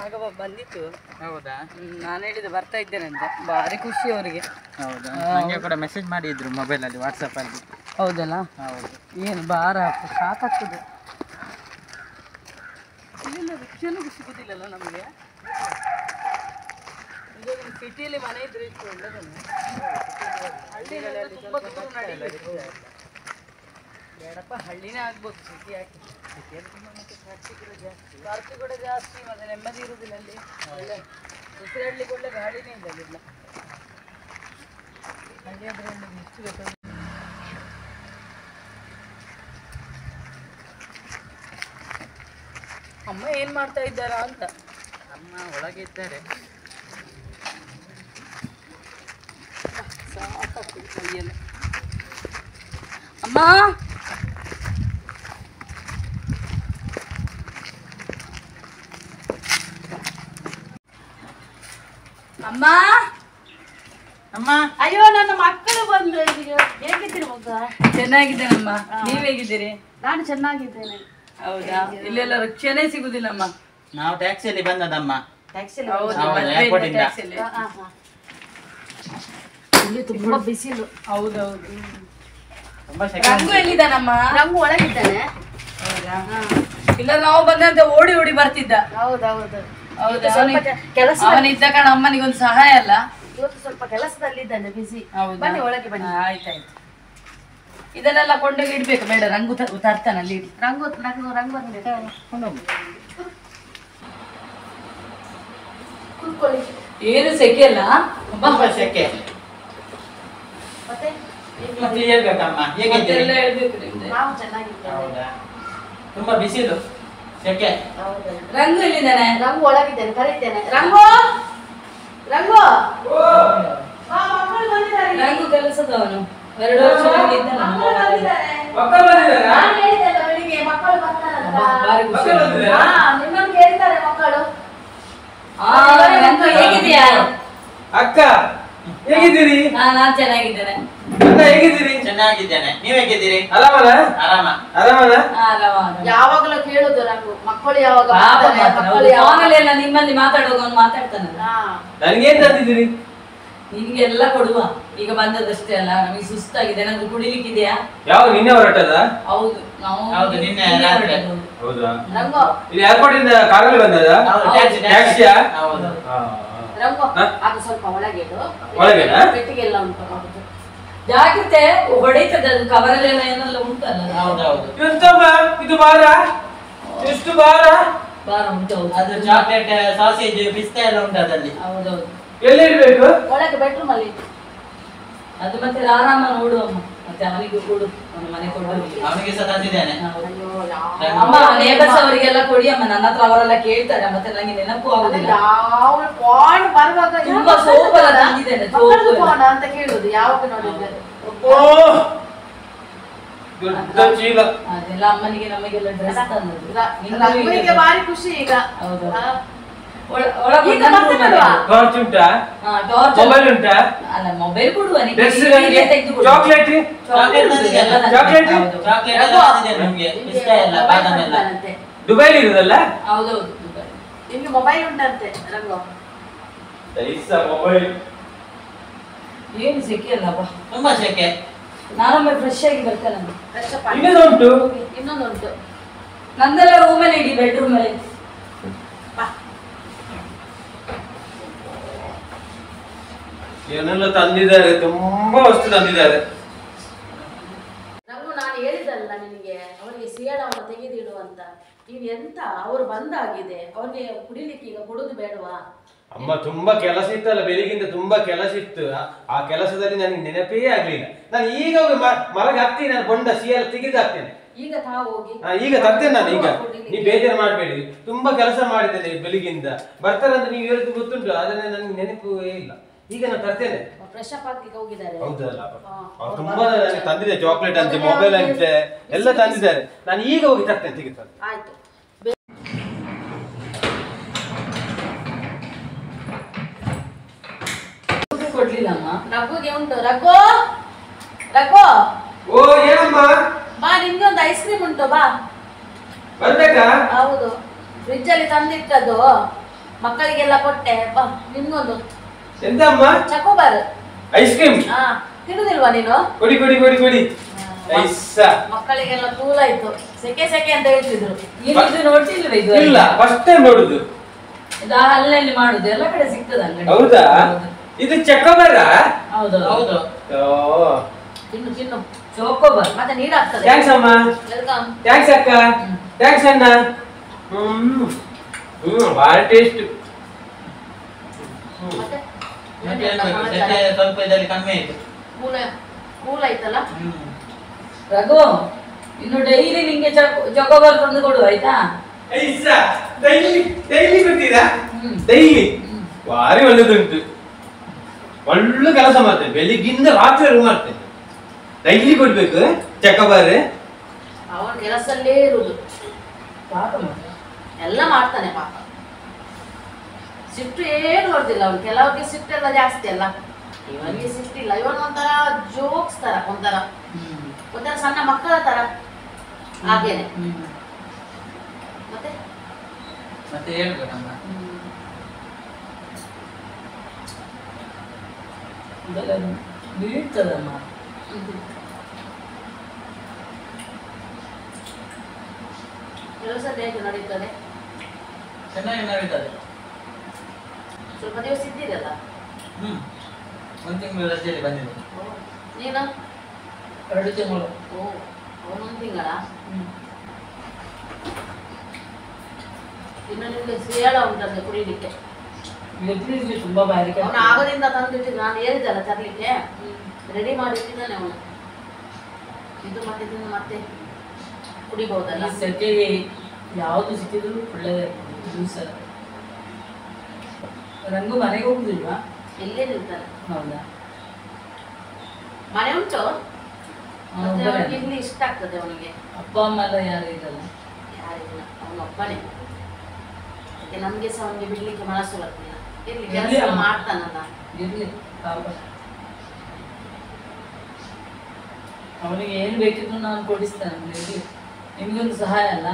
ರಾಘವ ಬಂದಿತ್ತು. ಹೌದಾ? ನಾನು ಹೇಳಿದೆ ಬರ್ತಾ ಇದ್ದೇನೆ ಅಂತ, ಭಾರಿ ಖುಷಿ ಅವರಿಗೆ. ಹೌದಾ? ನನಗೆ ಕೂಡ ಮೆಸೇಜ್ ಮಾಡಿದ್ರು ಮೊಬೈಲಲ್ಲಿ, ವಾಟ್ಸಪ್ಪಲ್ಲಿ. ಹೌದಲ್ಲ? ಹೌದು. ಏನು ಭಾರ ಸಾಕಾಗ್ತದೆ. ಇಲ್ಲಿಂದ ರಿಕ್ಷಾನು ಸಿಗುದಿಲ್ಲಲ್ಲ ನಮಗೆ. ಈಗ ಸಿಟಿಯಲ್ಲಿ ಮನೆ ಇದ್ರೆ ಇಷ್ಟು ಒಳ್ಳೆದಲ್ಲ. ಹಳ್ಳಿಗಳಲ್ಲಿ ತುಂಬ ದೂರ ನಡೀಬೇಕು. ಬೇಡಪ್ಪ, ಹಳ್ಳಿನೇ ಆಗ್ಬೋದು, ಸಿಟಿ ಹಾಕಿ. ಸಿಟಿಯಲ್ಲಿ ತುಂಬ ಮತ್ತೆ ಖರ್ಚು ಕೂಡ ಜಾಸ್ತಿ, ಮತ್ತೆ ನೆಮ್ಮದಿ ಇರುವುದಿಲ್ಲ ಅಲ್ಲಿ. ಒಳ್ಳೆ ಉಸಿರಾಡ್ಲಿಕ್ಕೆ ಒಳ್ಳೆ ಗಾಳಿನೇ ಇಲ್ಲ ಅಲ್ಲಿಲ್ಲ. ಹಳ್ಳಿ ಆದರೆ ಒಂದು ಹೆಚ್ಚು ಬೇಕು. ಅಮ್ಮ ಏನ್ ಮಾಡ್ತಾ ಇದ್ದಾರಾ ಅಂತ. ಅಮ್ಮ ಒಳಗೆ ಇದ್ದಾರೆ. ಸಾಕಾಗ್ತದೆ ಕೈಯಲ್ಲಿ. ಅಮ್ಮ ಅಮ್ಮ ಅಮ್ಮ, ಅಯ್ಯೋ ನನ್ನ ಮಕ್ಕಳು ಬಂದು. ಹೇಗಿದ್ದೀರಿ ಮಗ? ಚೆನ್ನಾಗಿದ್ದೇನಮ್ಮ, ನೀವ್ ಹೇಗಿದ್ದೀರಿ? ನಾನು ಚೆನ್ನಾಗಿದ್ದೇನೆ. ಹೌದಾ? ಇಲ್ಲೆಲ್ಲ ರಿಕ್ಷಾನೇ ಸಿಗುದಿಲ್ಲಮ್ಮ. ನಾವು ಟ್ಯಾಕ್ಸಿಯಲ್ಲಿ ಬಂದದಮ್ಮ. ಟ್ಯಾಕ್ಸಿಯಲ್ಲಿ ಹೌದು, ಹೌದು, ಮದ್ವೆ airport ಇದ್ದ ಇಂದ. ಟ್ಯಾಕ್ಸಿಯಲ್ಲಿ. ಇಲ್ಲಿ ತುಂಬಾ ಬಿಸಿಲು. ಹೌದೌದು. ತುಂಬಾ ರಂಗು ಎಲ್ಲಿದ್ದಾನಮ್ಮ? ರಂಗು ಒಳಗಿದ್ದಾನೆ. ಹೌದಾ? ಇಲ್ಲ, ನಾವು ಬಂದಂತೆ ಓಡಿ ಓಡಿ ಬರ್ತಿದ್ದ. ಹೌದೌದು. ಹೌದಾ? ಸ್ವಲ್ಪ ಕೆಲಸ, ಅವನಿದ್ದ ಕಾರಣ ಅಮ್ಮನಿಗೊಂದು ಸಹಾಯ ಅಲ್ಲ. ಇವತ್ತು ಸ್ವಲ್ಪ ಕೆಲಸದಲ್ಲಿದ್ದಾನೆ, ಬಿಸಿ. ಹೌದಾ? ಬನ್ನಿ ಒಳಗೆ ಬನ್ನಿ. ಆಯ್ತಾಯ್ತು. ಇದನ್ನೆಲ್ಲ ಕೊಂಡೋಗಿ ಇಡ್ಬೇಕು. ಬೇಡ, ರಂಗು ತರ್ತಾನಲ್ಲಿ ಇಡಿ. ರಂಗು ರಂಗು ರಂಗು ಕೊಂಡೋಗು. ಕೂತ್ಕೊಳ್ಳಿ. ಏನು ಸೆಕೆ ಅಲ್ಲ? ತುಂಬಾ ಸೆಕೆ. ಮತ್ತೆ ಮತ್ತೆ ಹೇಳ್ಬೇಕಮ್ಮ, ಹೇಗಿದ್ದೀರಿ? ಮತ್ತೆಲ್ಲ ಹೇಳ್ಬೇಕು ನಿಮ್ದೆ. ನಾವು ಚೆನ್ನಾಗಿದ್ದೇವೆ. ಹೌದಾ? ತುಂಬಾ ಬಿಸಿಲು, ಸೆಕೆ. ಹೌದಾ? ರಂಗು ಎಲ್ಲಿದ್ದಾನೆ? ರಂಗು ಒಳಗಿದ್ದೇನೆ, ಕರೀತೇನೆ. ರಂಗು ರಂಗು, ಆ ಮಕ್ಕಳು ಬಂದಿದ್ದಾರೆ. ರಂಗು ಕೆಲಸದವನು, 2 ವರ್ಷದಿಂದ ಇದ್ದ ನಮ್ಮ ಮನೆಯಲ್ಲಿ. ನಾನು ಹೇಳಿದ್ದೆಲ್ಲ ಬೆಳಿಗ್ಗೆ ಮಕ್ಕಳು ಬರ್ತಾರಂತ. ಭಾರಿ ಖುಷಿ ಆಯ್ತು. ಹಾ, ನಿಮ್ಮನ್ನು ಕೇಳ್ತಾರೆ ಮಕ್ಕಳು. ರಂಗು ಹೇಗಿದ್ಯಾ? ಅಕ್ಕ ಹೇಗಿದ್ದೀರಿ? ನಾನ್ ಚೆನ್ನಾಗಿದ್ದೇನೆ. ಅಣ್ಣ ಹೇಗಿದ್ದೀರಿ? ಚೆನ್ನಾಗಿದ್ದೇನೆ. ನೀವ್ ಹೇಗಿದ್ದೀರಿ? ಆರಾಮನ? ಆರಾಮ. ಆರಾಮನ? ಯಾವಾಗಲೂ ಕೇಳುದು ರಂಗು, ಮಕ್ಕಳು ಯಾವಾಗ ಪಾಪ ಬರ್ತಾರೆ, ಮಾತ್ರ. ಮಕ್ಕಳು ಯಾವಾಗ. ಫೋನಲ್ಲಿ ಎಲ್ಲ ನಿಮ್ಮಲ್ಲಿ ಮಾತಾಡುವಾಗ ಅವ್ನು ಮಾತಾಡ್ತಾನಲ್ಲ. ಹಾ. ನನಗೇನ್ ತಂದಿದ್ದೀರಿ? ನಿನ್ಗೆಲ್ಲ ಕೊಡುವ. ಈಗ ಬಂದದಷ್ಟೇ ಅಲ್ಲ, ನಮಗೆ ಸುಸ್ತಾಗಿದೆ. ನಂಗೆ ಕುಡಿಲಿಕ್ಕಿದೆಯಾ? ಯಾವ ನಿನ್ನೆ ಹೊರಟದ? ಹೌದು, ನಾವು ಹೌದು, ನಿನ್ನೆ ನಿನ್ನೆ ರಾತ್ರಿ. ಹೊರಟದ್ದು. ಹೌದಾ? ರಂಗು ಇಲ್ಲಿ ಏರ್ಪೋರ್ಟ್ ಇಂದ ಕಾರಲ್ಲಿ ಬಂದದ? ಹೌದು, ಹೌದು. ಟ್ಯಾಕ್ಸಿಯಾ? ಹೌದು. ರಂಗು, ಹಾ? ಅದು ಸ್ವಲ್ಪ ಒಳಗೆ ಇಡು. ಒಳಗೆನಾ? ಪೆಟ್ಟಿಗೆಲ್ಲ ಉಂಟು ಹೌದು. ಜಾಗ್ರತೆ, ಹೊಡಿತದೆ ಅದು. ಕವರಲ್ಲೆಲ್ಲ ಏನೆಲ್ಲ ಉಂಟಲ್ಲ. ಹೌದೌದು. ಎಂತಮ್ಮ ಇದು ಭಾರ? ಎಷ್ಟು ಭಾರ? ಬಾರ ಉಂಟು. ಹೌದು. ಅದು ಚಾಕ್ಲೇಟ್, ಸಾಸೇಜ್, ಪಿಸ್ತಾ ಎಲ್ಲ ಉಂಟು ಅದರಲ್ಲಿ. ಹೌದೌದು. ಎಲ್ಲಿ ಇಡ್ಬೇಕು? ಒಳಗೆ ಬೆಡ್ರೂಮ್ ಅಲ್ಲಿ. ಅದು ಮತ್ತೆ ಆರಾಮ ನೋಡುವಮ್ಮ. ಮತ್ತೆ ಅವನಿಗೂ ಕೊಡು, ಅವನ ಮನೆ ಕೊಡು. ಅವನಿಗೆ ಸಹ ತಂದಿದ್ದೇನೆ. ಹೌದು. ಅಯ್ಯೋ, ಅಮ್ಮ, ನೇಬರ್ಸ್ ಅವರಿಗೆಲ್ಲ ಕೊಡಿ ಅಮ್ಮ. ನನ್ನ ಹತ್ರ ಅವರೆಲ್ಲ ಕೇಳ್ತಾರೆ, ಮತ್ತೆ ನಂಗೆ ನೆನಪು ಆಗುದಿಲ್ಲ. ಯಾವ ಪಾಯಿಂಟ್ ಬರುವಾಗ ತುಂಬಾ ಸೋಪ್ ಎಲ್ಲ ತಂದಿದ್ದೇನೆ, ಸೋಪ್ ಮಕ್ಕಳದ್ದು ಎಲ್ಲ. ಪಾನ ಅಂತ ಕೇಳುದು ಯಾವಾಗ ನೋಡಿದ್ರೆ. ಓ ದೊಡ್ಡ ಚೀಲ. ಅದೆಲ್ಲ ಅಮ್ಮನಿಗೆ ನಮಗೆಲ್ಲ ಡ್ರೆಸ್ ತಂದದ್ದು. ರಂಗುವಿಗೆ ಭಾರಿ ಖುಷಿ ಈಗ. ಹೌದು. ಹಾ. ಒಳಗೆ ಈಗ ಮತ್ತೆ ಬಿಡುವ? ಟಾರ್ಚ್ ಉಂಟಾ? ಟಾರ್ಚ್ ಮೊಬೈಲ್ ಉಂಟಾ? ಅಲ್ಲ, ಮೊಬೈಲ್ ಕೊಡುವ. Dress chocolate? ಚಾಕ್ಲೇಟ್ ತಂದಿದ್ದೇನೆ. ಚಾಕ್ಲೇಟ್? ಚಾಕ್ಲೇಟ್ ಎಲ್ಲ ತಂದಿದ್ದೇನೆ ನಿಮ್ಗೆ. ಪಿಸ್ತಾ ಎಲ್ಲ, ಬಾದಾಮ್ ಎಲ್ಲ. ದುಬೈಲಿ ಇರುದಲ್ಲ? ಹೌದೌದು. ನಿಮ್ಗೆ ಮೊಬೈಲ್ ಉಂಟಂತೆ ರಂಗು. ಮೊಬೈಲ್ ಏನು ಸೆಕೆ ಅಲ್ಲಪ್ಪ. ತುಂಬಾ ಸೆಕೆ. ನಾನೊಮ್ಮೆ ಫ್ರೆಶ್ ಆಗಿ ಬರ್ತೇನೆ. ಇನ್ನೊಂದು ಉಂಟು. ಇನ್ನೊಂದು ಉಂಟು. ನಂದೆಲ್ಲ ರೂಮಲ್ಲಿ ಇಡಿ, ಬೆಡ್ರೂಮ್ ಅಲ್ಲಿ. ಏನೆಲ್ಲ ತಂದಿದ್ದಾರೆ, ತುಂಬಾ ವಸ್ತು ತಂದಿದ್ದಾರೆ. ರಂಗು, ನಾನು ಹೇಳಿದಲ್ಲ ನಿನಗೆ ಅವರಿಗೆ ಸಿಯಾಳವನ್ನು ತೆಗೆದಿಡು ಅಂತ. ನೀನ್ ಎಂತ, ಅವರು ಬಂದಾಗಿದೆ, ಅವ್ರಿಗೆ ಕುಡಿಲಿಕ್ಕೆ ಈಗ ಕೊಡುದು ಬೇಡವಾ? ಅಮ್ಮ ತುಂಬಾ ಕೆಲಸ ಇತ್ತಲ್ಲ, ಬೆಳಿಗಿಂದ ತುಂಬಾ ಕೆಲಸ ಇತ್ತು. ಆ ಕೆಲಸದಲ್ಲಿ ನನಗೆ ನೆನಪೇ ಆಗ್ಲಿಲ್ಲ. ನಾನು ಈಗ ಮರಗೆ ಹಾಕ್ತೀನಿ, ನಾನು ಬೊಂಡ ಸಿಯಲ್ಲ ತೆಗೆದು ಹಾಕ್ತೇನೆ. ಈಗ ತಾ ಹೋಗಿ. ಈಗ ತರ್ತೇನೆ ನಾನು. ಈಗ ನೀವು ಬೇಜಾರು ಮಾಡಬೇಡಿ, ತುಂಬಾ ಕೆಲಸ ಮಾಡಿದ್ದೇನೆ ಬೆಳಿಗ್ಗಿಂದ. ಬರ್ತಾರಂತ ನೀವು ಹೇಳಿದ್ದು ಗೊತ್ತುಂಟು, ಆದ್ರೆ ನನಗೆ ನೆನಪೇ ಇಲ್ಲ. ಈಗ ನಾನು ತರ್ತೇನೆ. ಫ್ರೆಶ್ ಅಪ್ ಆಗ್ಲಿಕ್ಕೆ ಹೋಗಿದ್ದಾರೆ. ಹೌದಲ್ಲ, ಅವ್ರು ತುಂಬಾ ನನಗೆ ತಂದಿದೆ. ಚಾಕ್ಲೇಟ್ ಅಂತೆ, ಮೊಬೈಲ್ ಅಂತೆ ಎಲ್ಲ ತಂದಿದ್ದಾರೆ. ನಾನು ಈಗ ಹೋಗಿ ತರ್ತೇನೆ, ತೆಗಿತಾರೆ. ಆಯ್ತು. ಕೊಡ್ಲಿಲ್ಲ ಅಮ್ಮ. ರಘುಗೆ ಉಂಟು. ರಘು ರಘು, ಓ ಏನಮ್ಮ? ಬಾ, ನಿಮ್ಗೆ ಒಂದು ಐಸ್ ಕ್ರೀಮ್ ಉಂಟು, ಬಾ. ಬರ್ಬೇಕಾ? ಹೌದು, ಫ್ರಿಜ್ ಅಲ್ಲಿ ತಂದಿಟ್ಟದ್ದು. ಮಕ್ಕಳಿಗೆಲ್ಲ ಕೊಟ್ಟೆ. ಬಾ ನಿಮ್ಗೊಂದು ಎಂತ ಅಮ್ಮ? ಚಕೋಬಾರ್. ಐಸ್ ಕ್ರೀಮ್ ಹಾ ತಿನ್ನುದಿಲ್ವಾ ನೀನು? ಕೊಡಿ ಕೊಡಿ ಕೊಡಿ ಕೊಡಿ. ಐಸ ಮಕ್ಕಳಿಗೆಲ್ಲ ಕೂಲ್ ಆಯ್ತು. ಸೆಕೆ ಸೆಕೆ ಅಂತ ಹೇಳ್ತಿದ್ರು. ಇದು ನೋಡ್ತಿಲ್ವ ಇದು? ಇಲ್ಲ, ಫಸ್ಟ್ ಟೈಮ್ ನೋಡುದು. ಇದು ಅಲ್ಲಲ್ಲಿ ಮಾಡುದು, ಎಲ್ಲ ಕಡೆ ಸಿಗ್ತದ ಅಂಗಡಿ. ಹೌದಾ? ಇದು ಚಕೋಬಾರ? ಹೌದು ಹೌದು. ತಿನ್ನು ತಿನ್ನು. ಚೋಕೋಬಾರ್. ಮತ್ತೆ ನೀರಾಗ್ತದೆ. ಥ್ಯಾಂಕ್ಸ್ ಅಮ್ಮ. ವೆಲ್ಕಮ್. ಥ್ಯಾಂಕ್ಸ್ ಅಕ್ಕ. ಥ್ಯಾಂಕ್ಸ್ ಅಣ್ಣ. ಭಾಳ ಟೇಸ್ಟ್. ಮತ್ತೆ ಸ್ವಲ್ಪ ಇದರಲ್ಲಿ ಕಮ್ಮಿ ಆಯ್ತು. ಕೂಲ್ ಆಯ್ತಲ್ಲ. ರಘು, ಇನ್ನು ಡೈಲಿ ನಿಂಗೆ ಚಕೋಬಾರ್ ತಂದು ಕೊಡು ಆಯ್ತಾ? ಐಸ ಡೈಲಿ ಡೈಲಿ ಕೊಡ್ತೀರಾ? ಡೈಲಿ ಭಾರಿ ಒಳ್ಳೆದುಂಟು. ಒಳ್ಳೆ ಕೆಲಸ ಮಾಡ್ತೇನೆ, ಬೆಳಿಗ್ಗಿಂದ ರಾತ್ರಿ ಮಾಡ್ತೇನೆ. ಡೈಲಿ ಕೊಡ್ಬೇಕು ಚಕೋಬಾರ್. ಅವನ ಕೆಲಸಲ್ಲೇ ಇರುದು. ಪಾಪ ಮಾತ್ರ. ಎಲ್ಲ ಮಾಡ್ತಾನೆ ಪಾಪ. ಸಿಟ್ಟು ಏನು ಬರ್ತಿಲ್ಲ ಅವ್ನು. ಕೆಲವ್ರಿಗೆ ಸಿಟ್ಟು ಎಲ್ಲ ಜಾಸ್ತಿ ಅಲ್ಲ, ಇವನಿಗೆ ಸಿಟ್ಟಿಲ್ಲ. ಇವನು ಒಂಥರ ಜೋಕ್ಸ್ ತರ, ಒಂಥರ ಸಣ್ಣ ಮಕ್ಕಳ ತರ ಹಾಗೇನೆ. ಮತ್ತೆ ಮತ್ತೆ ಹೇಳ್ಬೇಕಮ್ಮ. ಇದೆಲ್ಲ ಬೀಳ್ತದಮ್ಮ. ಕೆಲಸ ಹೇಗೆ ನಡೀತದೆ? ಚೆನ್ನಾಗಿ ನಡೀತದೆ. ಸ್ವಲ್ಪ ದಿವಸ ಇದ್ದೀರಲ್ಲ. ಒಂದು ತಿಂಗಳು ರಜೆಯಲ್ಲಿ ಬಂದಿದೆ. ನೀನು 2 ತಿಂಗಳು. ಒಂದೊಂದು ತಿಂಗಳ. ಇನ್ನು ನಿಮ್ಗೆ ಸೇಳ ಉಂಟಂತೆ ಕುಡಿಲಿಕ್ಕೆ. ಎದುರಿಗೆ ತುಂಬಾ ಬಾರಿ. ಅವನು ಆಗದಿಂದ ತಂದಿಟ್ಟಿದ್ದು, ನಾನು ಹೇಳಿದ್ದಲ್ಲ ತರ್ಲಿಕ್ಕೆ, ರೆಡಿ ಮಾಡಿಟ್ಟಿದ್ದಾನೆ ಅವನು. ಇದು ಮತ್ತೆ ತಿಂದು ಮತ್ತೆ ಕುಡಿಬಹುದಲ್ಲ. ಸೆಕೆಗೆ ಯಾವುದು ಸಿಕ್ಕಿದ್ರು ಒಳ್ಳೆದೇ ಜ್ಯೂಸ್. ರಂಗು ಮನೆಗೆ ಹೋಗುದಿಲ್ವಾ? ಎಲ್ಲೇ ನಿಲ್ತಾನೆ. ಹೌದಾ? ಮನೆ ಉಂಟು, ಮತ್ತೆ ಅವನಿಗೆ ಇಲ್ಲಿ ಇಷ್ಟ ಆಗ್ತದೆ. ಅವನಿಗೆ ಅಪ್ಪ ಅಮ್ಮ ಎಲ್ಲ ಯಾರು ಇರಲ್ಲ? ಯಾರಿಲ್ಲ, ಅವನೊಬ್ಬನೇ. ಮತ್ತೆ ನಮ್ಗೆ ಸಹ ಅವನಿಗೆ ಬಿಡ್ಲಿಕ್ಕೆ ಮನಸ್ಸು ಬರ್ತಿಲ್ಲ. ಇಲ್ಲಿ ಎಲ್ಲಿ ಕೆಲಸ ಅಮ್ಮ? ಮಾಡ್ತಾನಲ್ಲ. ಇರ್ಲಿ ಪಾಪ. ಅವನಿಗೆ ಏನು ಬೇಕಿದ್ರು ನಾನು ಕೊಡಿಸ್ತೇನೆ. ಇರ್ಲಿ, ನಿಮ್ಗೊಂದು ಸಹಾಯ ಅಲ್ಲ.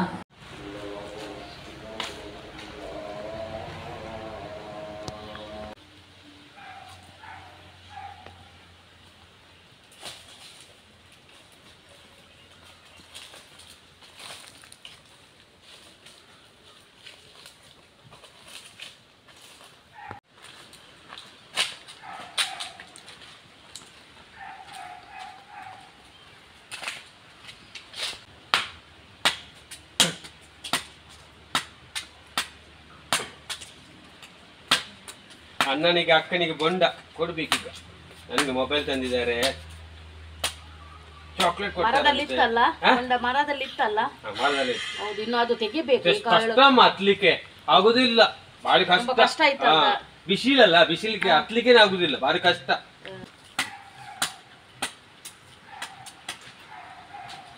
ಅಣ್ಣನಿಗೆ ಅಕ್ಕನಿಗೆ ಬೊಂಡ ಕೊಡ್ಬೇಕೀಗ. ನನಗೆ ಮೊಬೈಲ್ ತಂದಿದ್ದಾರೆ, ಚಾಕ್ಲೇಟ್ ಮರದಲ್ಲಿ ಇತ್ತಲ್ಲ, ಮರದಲ್ಲಿ ಇತ್ತಲ್ಲ. ಹೌದು, ಇನ್ನು ಅದು ತೆಗಿಬೇಕು. ಕಷ್ಟ ಹತ್ಲಿಕ್ಕೆ ಆಗುದಿಲ್ಲ, ಬಾರಿ ಕಷ್ಟ. ಬಿಸಿಲಲ್ಲ, ಬಿಸಿಲಿಗೆ ಹತ್ಲಿಕ್ಕೆ ಆಗುದಿಲ್ಲ, ಬಾರಿ ಕಷ್ಟ.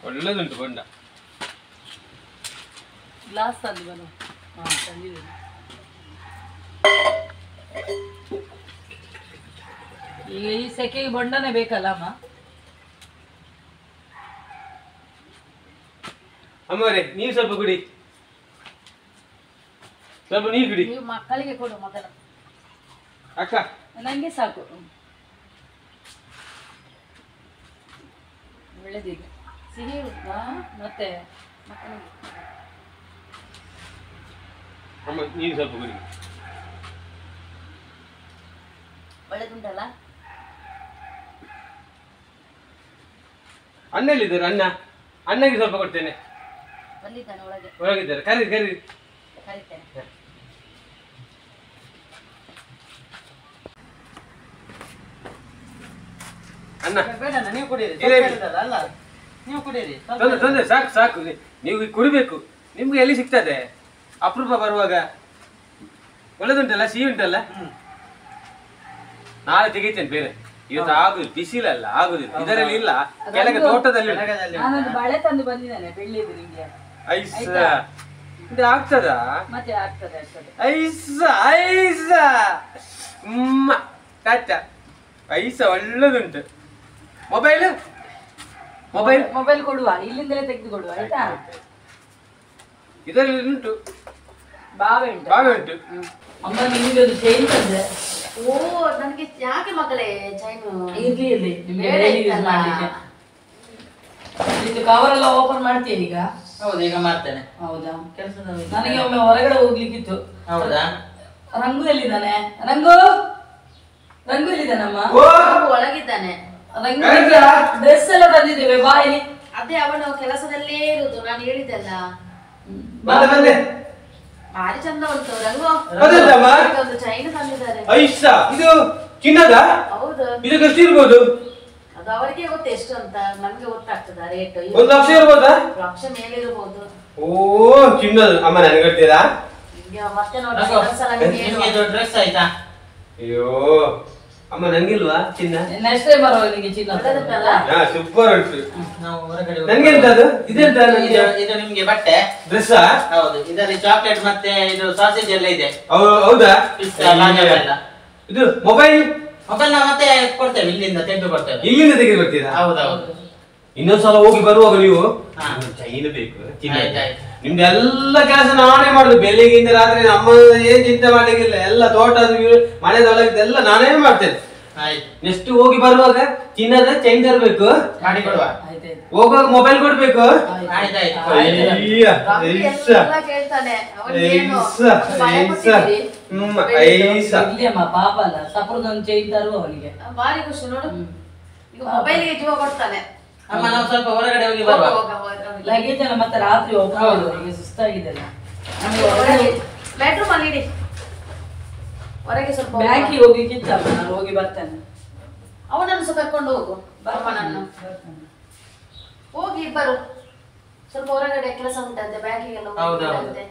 ಒಳ್ಳೆದುಂಟು ಬೊಂಡ. ಗ್ಲಾಸ್ ತಂದು ಬರು. ತಂದಿದ್ದೀನಿ. ಈಗ ಈ ಸೆಕೆಗೆ ಬೊಂಡನೆ ಬೇಕಲ್ಲ ಅಮ್ಮ? ಅಮ್ಮವರೇ, ನೀವು ಸ್ವಲ್ಪ ಕುಡಿ, ಸ್ವಲ್ಪ ನೀರು ಕುಡಿ. ನೀವು ಮಕ್ಕಳಿಗೆ ಕೊಡು ಮೊದಲು. ಅಕ್ಕ ನಂಗೆ ಸಾಕು. ಒಳ್ಳೇದೀಗ ಸಿಹಿ ಮತ್ತೆ ಅಮ್ಮ, ನೀರು ಸ್ವಲ್ಪ ಕುಡಿ. ಒಳ್ಳೇದುಂಟಲ್ಲ. ಅಣ್ಣ ಎಲ್ಲಿದ್ದಾರೆ? ಅಣ್ಣಗೆ ಸ್ವಲ್ಪ ಕೊಡ್ತೇನೆ. ಬಂದಿದ್ದಾನೆ ಒಳಗೆ. ಒಳಗಿದ್ದಾರೆ, ಕರೀರಿ ಕರೀರಿ. ಕರಿತೇನೆ. ಅಣ್ಣ ನೀವು ಕುಡಿಯಿರಿ. ಅಲ್ಲ ನೀವು ಕುಡಿಯಿರಿ. ತೊಂದ್ರೆ ಸಾಕು ಸಾಕು, ನೀವು ಕುಡಿಬೇಕು. ನಿಮ್ಗೆ ಎಲ್ಲಿ ಸಿಗ್ತದೆ ಅಪರೂಪ ಬರುವಾಗ? ಒಳ್ಳೆದುಂಟಲ್ಲ, ಸಿಹಿ ಉಂಟಲ್ಲ. ನಾಳೆ ತೆಗಿತೇನೆ ಬೇರೆ. ಇವತ್ತು ಆಗುದು, ಬಿಸಿಲಲ್ಲ, ಆಗುದಿಲ್ಲ. ಇದರಲ್ಲಿ ಇಲ್ಲ, ಕೆಳಗೆ ತೋಟದಲ್ಲಿ ನಾನೊಂದು ಬಳೆ ತಂದು ಬಂದಿದ್ದೇನೆ, ಬೆಳ್ಳಿದು ನಿಂಗೆ. ಐಸ ಇದು ಆಗ್ತದ? ಮತ್ತೆ ಆಗ್ತದೆ ಆಗ್ತದೆ. ಐಸ ಐಸ ಟಾಟ. ಐಸ ಒಳ್ಳೆದುಂಟು. ಮೊಬೈಲ್ ಮೊಬೈಲ್ ಮೊಬೈಲ್ ಕೊಡುವ, ಇಲ್ಲಿಂದಲೇ ತೆಗೆದು ಕೊಡುವ ಆಯ್ತಾ? ಇದರಲ್ಲಿ ಉಂಟು, ಬಾವೆ ಉಂಟು. ಬಾವೆ ಉಂಟು. ಅಮ್ಮ ನಿಮಗೆ ಒಂದು ಚೈನ್ ತಂದೆ. ಓ ನನಗೆ ಯಾಕೆ ಮಗಳೇ ಚೈನು? ಇರ್ಲಿ ಇರ್ಲಿ ನಿಮಗೆ ಬೇಡ ಡೈಲಿ ಯೂಸ್ ಇತ್ತಲ್ಲ. ಮಾಡ್ಲಿಕ್ಕೆ. ಇದು ಕವರ್ ಎಲ್ಲ ಓಪನ್ ಮಾಡ್ತೀನಿ ಈಗ. ಹೌದು, ಈಗ ಮಾಡ್ತೇನೆ. ಹೌದಾ? ಕೆಲಸದ ನನಗೆ ಒಮ್ಮೆ ಹೊರಗಡೆ ಹೋಗ್ಲಿಕ್ಕಿತ್ತು. ಹೌದಾ? ರಂಗು ಎಲ್ಲಿದ್ದಾನೆ? ರಂಗು ರಂಗು ಎಲ್ಲಿದ್ದಾನಮ್ಮ? ಓ, ಮಗು ಒಳಗಿದ್ದಾನೆ. ರಂಗು ಡ್ರೆಸ್ ಎಲ್ಲ ತಂದಿದ್ದೇವೆ, ಬಾ ಇಲ್ಲಿ. ಅದೇ ಅವನು ಕೆಲಸದಲ್ಲೇ ಇರುದು, ನಾನು ಹೇಳಿದ್ದಲ್ಲ. ಬಂದೆ ಬಂದೆ. ಭಾರಿ ಚಂದ ಉಂಟು ರಂಗು. ಅದೆಲ್ಲಮ್ಮ? ಒಂದು ಚೈನ್ ತಂದಿದ್ದಾರೆ. ಐಸ ಇದು ಚಿನ್ನದ? ಹೌದು, ಇದಕ್ಕೆ ಎಷ್ಟು ಇರ್ಬೋದು? ಅದು ಅವರಿಗೆ ಗೊತ್ತು ಎಷ್ಟು ಅಂತ, ನಮ್ಗೆ ಗೊತ್ತಾಗ್ತದ ರೇಟ್. 1 ಲಕ್ಷ ಇರ್ಬೋದಾ? ಲಕ್ಷ ಮೇಲೆ ಇರಬಹುದು. ಓ ಚಿನ್ನದ. ಅಮ್ಮ ನನಗೆ ಹೇಳ್ತೀರಾ? ಈಗ ಮತ್ತೆ ನೋಡಿ ರಘು, ಇನ್ನೊಂದ್ಸಲ ನಿಮ್ಗೆ ಹೇಳುವ. ನಿಮ್ಗೆ ಇದು ಡ್ರೆಸ್ ಆಯ್ತಾ? ಅಯ್ಯೋ ಅಮ್ಮ ನಂಗಿಲ್ವಾ ಚಿನ್ನ? ನೆಕ್ಸ್ಟ್ ಟೈಮ್ ಬರುವ ನಿಮಗೆ ಚಿನ್ನ. ಒಳ್ಳೆದುಂಟಲ್ಲ? ಹಾ ಸೂಪರ್ ಉಂಟು. ನಾವು ಹೊರಗಡೆ ನನ್ಗೆಂತ ಅದು? ಇದೆಂತ ನನಗೆ? ಇದು ನಿಮ್ಗೆ ಬಟ್ಟೆ. ಡ್ರೆಸ್ಸಾ? ಹೌದು, ಇದರಲ್ಲಿ ಚಾಕ್ಲೇಟ್ ಮತ್ತೆ ಇದು ಸಾಸೇಜ್ ಎಲ್ಲ ಇದೆ. ಹೌದಾ? ಪಿಸ್ತಾ, ಬಾದಾಮ್ ಎಲ್ಲ. ಇದು ಮೊಬೈಲ್ ಮೊಬೈಲ್ ನಾವು ಮತ್ತೆ ಕೊಡ್ತೇವೆ, ಇಲ್ಲಿಂದ ತೆಗೆದು ಕೊಡ್ತೇವೆ. ಇಲ್ಲಿಂದ ತೆಗೆದು ಬರ್ತೀರಾ? ಹೌದೌದು. ಇನ್ನೊಂದ್ಸಲ ಹೋಗಿ ಬರುವಾಗ ನೀವು ಹಾ. ಚೈನ್ ಬೇಕು, ಚಿನ್ನ ಆಯ್ತು, ಆಯ್ತು. ನಿಮ್ದು ಎಲ್ಲ ಕೆಲಸ ನಾನೇ ಮಾಡುದು. ಬೆಳಿಗ್ಗೆಯಿಂದ ರಾತ್ರಿ ನಮ್ಮ ಏನ್ ಚಿಂತೆ ಮಾಡ್ಲಿಕ್ಕಿಲ್ಲ. ಎಲ್ಲ ತೋಟದ ಮನೆದೊಳಗಿದ್ದೆಲ್ಲ ನಾನೇ ಮಾಡ್ತೇನೆ. ಆಯ್ತು, ನೆಕ್ಸ್ಟ್ ಹೋಗಿ ಬರುವಾಗ ಚಿನ್ನದ ಚೈನ್ ತರಬೇಕು, ಮಾಡಿ ಕೊಡುವ. ಆಯ್ತಾಯ್ತು. ಹೋಗುವಾಗ ಮೊಬೈಲ್ ಕೊಡ್ಬೇಕು. ಆಯ್ತಾಯ್ತು. ಅಯ್ಯ, ರಂಗು ಐಸ, ಎಲ್ಲ ಕೇಳ್ತಾನೆ. ಅವನಿಗೇನು ಐಸ, ಭಯ ಐಸ. ಕೊಟ್ಟಿದ್ದೀರಿ? ಐಸ. ಇರ್ಲಿ ಅಮ್ಮ, ಪಾಪ ಅಲ್ಲ, ಸಪುರದ ಒಂದು ಚೈನ್ ತರುವ ಅವನಿಗೆ. ಭಾರಿ ಖುಷಿ ನೋಡು. ಈಗ ಮೊಬೈಲ್ಗೆ ಜೀವ ಕೊಡ್ತಾನೆ. ಅಮ್ಮ ನಾವು ಸ್ವಲ್ಪ ಹೊರಗಡೆ ಹೋಗಿ ಬರುವ. ಲಗೇಜ್ ಎಲ್ಲ ಮತ್ತೆ ರಾತ್ರಿ ಹೋಗ್ಬೋದು, ಈಗ ಸುಸ್ತಾಗಿದೆಲ್ಲ. ನಮ್ಗೆ ಹೊರಗಡೆ ಬೆಡ್ರೂಮ್ ಅಲ್ಲಿ ಇಡಿ, ಹೊರಗೆ ಸ್ವಲ್ಪ ಹೋಗುವ. ಬ್ಯಾಂಕಿಗೆ ಹೋಗ್ಲಿಕ್ಕಿತ್ತಲ್ಲ, ನಾನು ಹೋಗಿ ಬರ್ತೇನೆ. ಅವನನ್ನು ಸಹ ಕರ್ಕೊಂಡು ಹೋಗು. ಅಮ್ಮನನ್ನು ಹೋಗಿ ಇಬ್ಬರು. ಸ್ವಲ್ಪ ಹೊರಗಡೆ ಕೆಲಸ ಉಂಟಂತೆ, ಬ್ಯಾಂಕಿಗೆಲ್ಲ ಹೌದೌದು. ಹೋಗ್ಬೇಕಂತೆ.